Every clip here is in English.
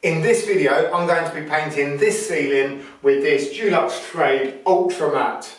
In this video, I'm going to be painting this ceiling with this Dulux Trade Ultra Matt.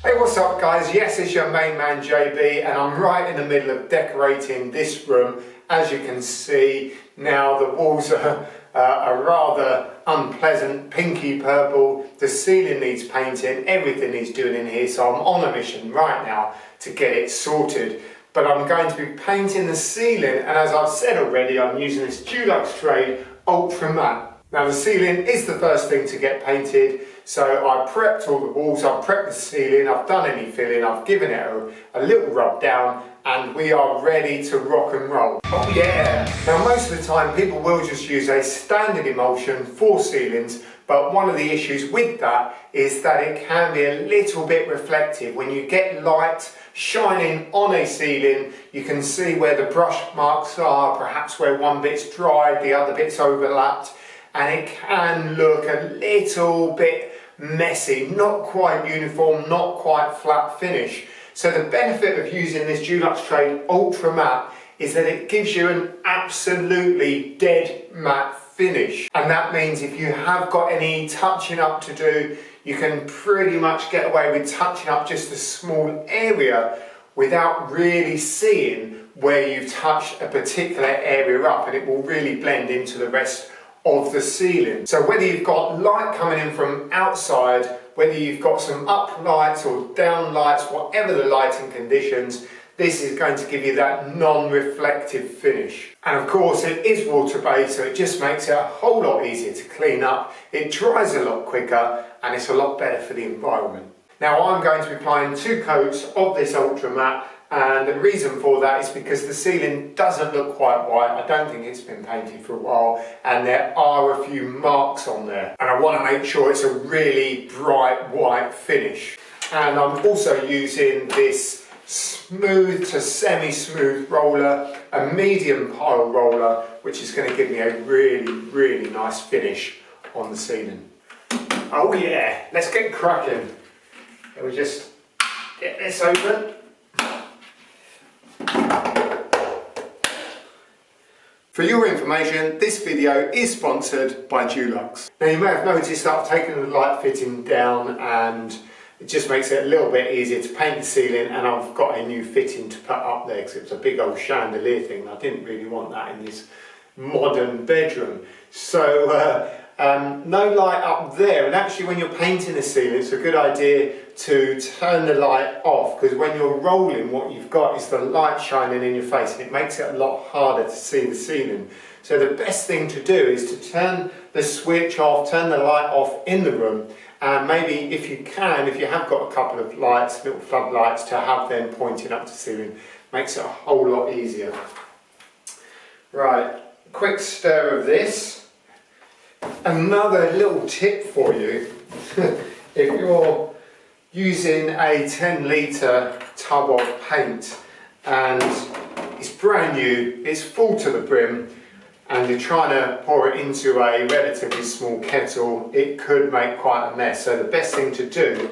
Hey, what's up guys? Yes, it's your main man JB and I'm right in the middle of decorating this room. As you can see, now the walls are rather unpleasant, pinky purple. The ceiling needs painting, everything needs doing in here, so I'm on a mission right now to get it sorted. But I'm going to be painting the ceiling, and as I've said already, I'm using this Dulux Trade Ultra Matt. Now the ceiling is the first thing to get painted, so I prepped all the walls, I've prepped the ceiling, I've done any filling, I've given it a little rub down, and we are ready to rock and roll. Oh yeah! Now most of the time people will just use a standard emulsion for ceilings, but one of the issues with that is that it can be a little bit reflective. When you get light shining on a ceiling, you can see where the brush marks are, perhaps where one bit's dried, the other bit's overlapped, and it can look a little bit messy, not quite uniform, not quite flat finish. So the benefit of using this Dulux Trade Ultra Matte is that it gives you an absolutely dead matte finish. And that means if you have got any touching up to do, you can pretty much get away with touching up just a small area without really seeing where you've touched a particular area up, and it will really blend into the rest of the ceiling. So whether you've got light coming in from outside, whether you've got some up lights or down lights, whatever the lighting conditions, this is going to give you that non-reflective finish. And of course it is water-based, so it just makes it a whole lot easier to clean up. It dries a lot quicker and it's a lot better for the environment. Now I'm going to be applying 2 coats of this Ultra Matte, and the reason for that is because the ceiling doesn't look quite white. I don't think it's been painted for a while, and there are a few marks on there. And I want to make sure it's a really bright white finish. And I'm also using this smooth to semi-smooth roller, a medium pile roller, which is going to give me a really nice finish on the ceiling. Oh yeah, let's get cracking. Let me just get this open. For your information, this video is sponsored by Dulux. Now you may have noticed that I've taken the light fitting down, and it just makes it a little bit easier to paint the ceiling, and I've got a new fitting to put up there because it was a big old chandelier thing. I didn't really want that in this modern bedroom. So no light up there, and actually when you're painting the ceiling it's a good idea to turn the light off, because when you're rolling what you've got is the light shining in your face and it makes it a lot harder to see the ceiling. So the best thing to do is to turn the switch off, turn the light off in the room, and maybe if you can, if you have got a couple of lights, little floodlights, to have them pointing up to the ceiling, makes it a whole lot easier. Right, quick stir of this. Another little tip for you, if you're using a 10-litre tub of paint and it's brand new, it's full to the brim, and you're trying to pour it into a relatively small kettle, it could make quite a mess. So the best thing to do,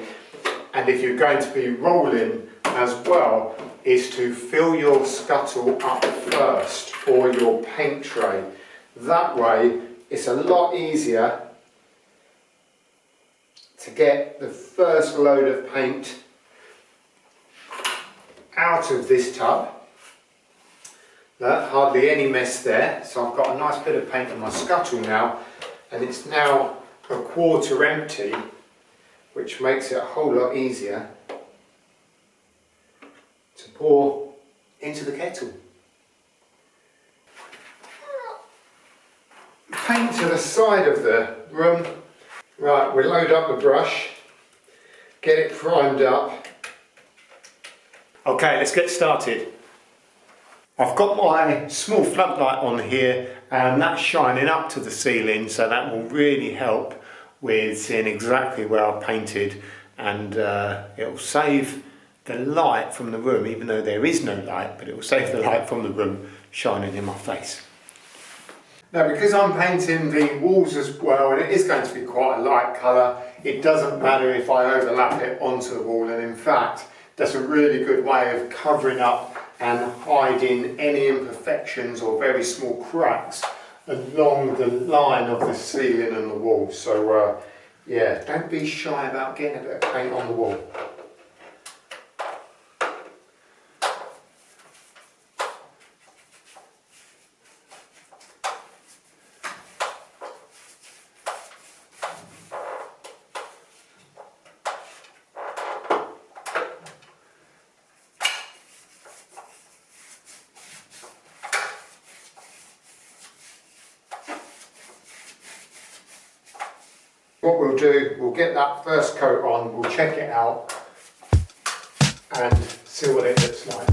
and if you're going to be rolling as well, is to fill your scuttle up first, or your paint tray. That way it's a lot easier to get the first load of paint out of this tub. Look, hardly any mess there. So I've got a nice bit of paint on my scuttle now, and it's now a quarter empty, which makes it a whole lot easier to pour into the kettle. Paint to the side of the room. Right, we'll load up the brush, get it primed up. Okay, let's get started. I've got my small floodlight on here, and that's shining up to the ceiling, so that will really help with seeing exactly where I've painted, and it'll save the light from the room, even though there is no light, but it will save the light from the room shining in my face. Now because I'm painting the walls as well, and it is going to be quite a light colour, it doesn't matter if I overlap it onto the wall, and in fact that's a really good way of covering up and hiding any imperfections or very small cracks along the line of the ceiling and the wall. So yeah, don't be shy about getting a bit of paint on the wall. What we'll do, we'll get that first coat on, we'll check it out and see what it looks like.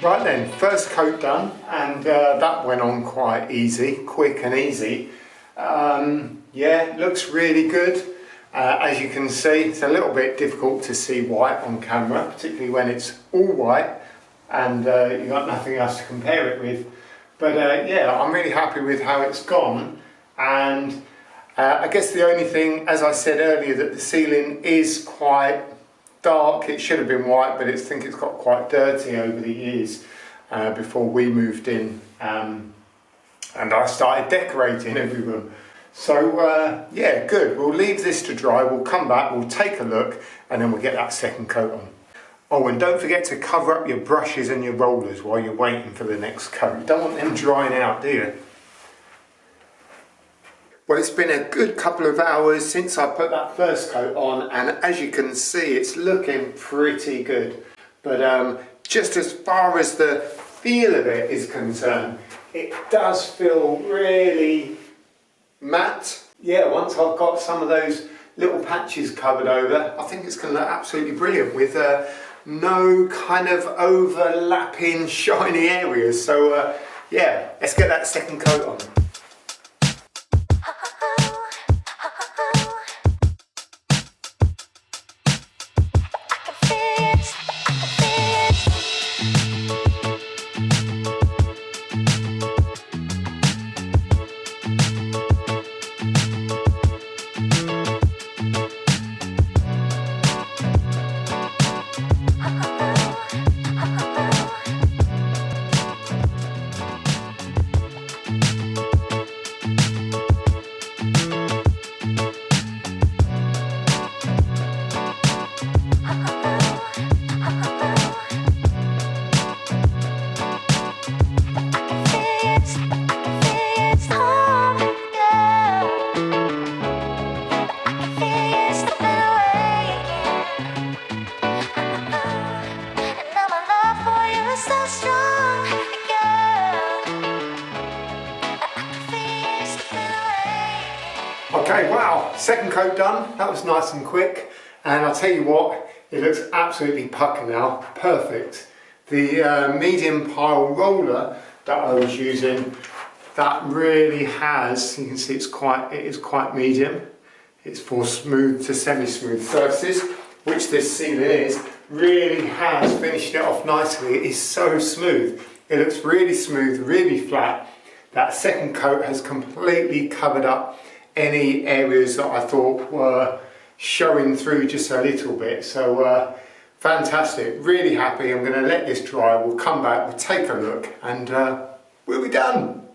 Right then, first coat done, and that went on quite easy, quick and easy. Yeah, looks really good. As you can see, it's a little bit difficult to see white on camera, particularly when it's all white and you've got nothing else to compare it with. But yeah, I'm really happy with how it's gone. And I guess the only thing, as I said earlier, that the ceiling is quite dark. It should have been white, but I think it's got quite dirty over the years before we moved in and I started decorating every room. So yeah, good. We'll leave this to dry, we'll come back, we'll take a look, and then we'll get that second coat on. Oh, and don't forget to cover up your brushes and your rollers while you're waiting for the next coat. You don't want them drying out, do you? Well, it's been a good couple of hours since I put that first coat on, and as you can see, it's looking pretty good. But just as far as the feel of it is concerned, it does feel really matte. Yeah, once I've got some of those little patches covered over, I think it's going to look absolutely brilliant with no kind of overlapping shiny areas. So yeah, let's get that second coat on. Okay, wow, second coat done. That was nice and quick. And I'll tell you what, it looks absolutely pucker now. Perfect. The medium pile roller that I was using, that really has, you can see it is quite medium. It's for smooth to semi-smooth surfaces, which this ceiling is. Really has finished it off nicely. It is so smooth. It looks really smooth, really flat. That second coat has completely covered up any areas that I thought were showing through just a little bit. So fantastic, really happy. I'm going to let this dry. We'll come back, we'll take a look, and we'll be done.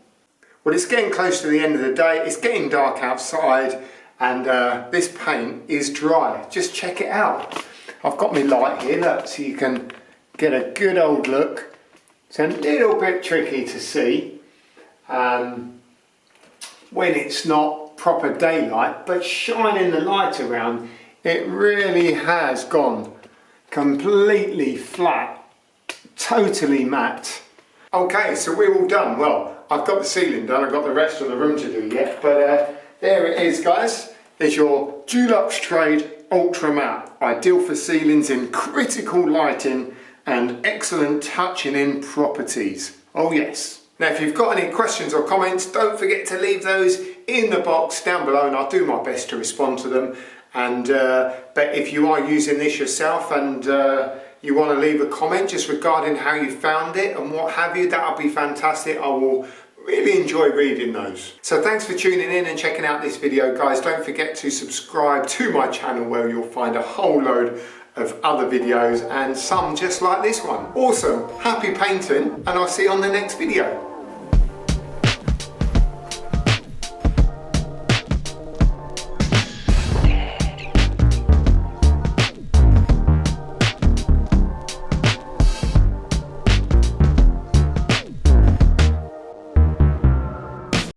Well, it's getting close to the end of the day. It's getting dark outside, and this paint is dry. Just check it out. I've got my light here, look, so you can get a good old look. It's a little bit tricky to see when it's not proper daylight, but shining the light around, it really has gone completely flat, totally matte. Okay, so we're all done. Well, I've got the ceiling done, I've got the rest of the room to do yet, but there it is, guys. There's your Dulux Trade Ultra Matt, ideal for ceilings in critical lighting and excellent touching in properties. Oh yes. Now if you've got any questions or comments, don't forget to leave those in the box down below, and I'll do my best to respond to them. And but if you are using this yourself and you want to leave a comment just regarding how you found it and what have you, that'll be fantastic. I will really enjoy reading those. So thanks for tuning in and checking out this video, guys. Don't forget to subscribe to my channel, where you'll find a whole load of other videos and some just like this one. Awesome, happy painting, and I'll see you on the next video.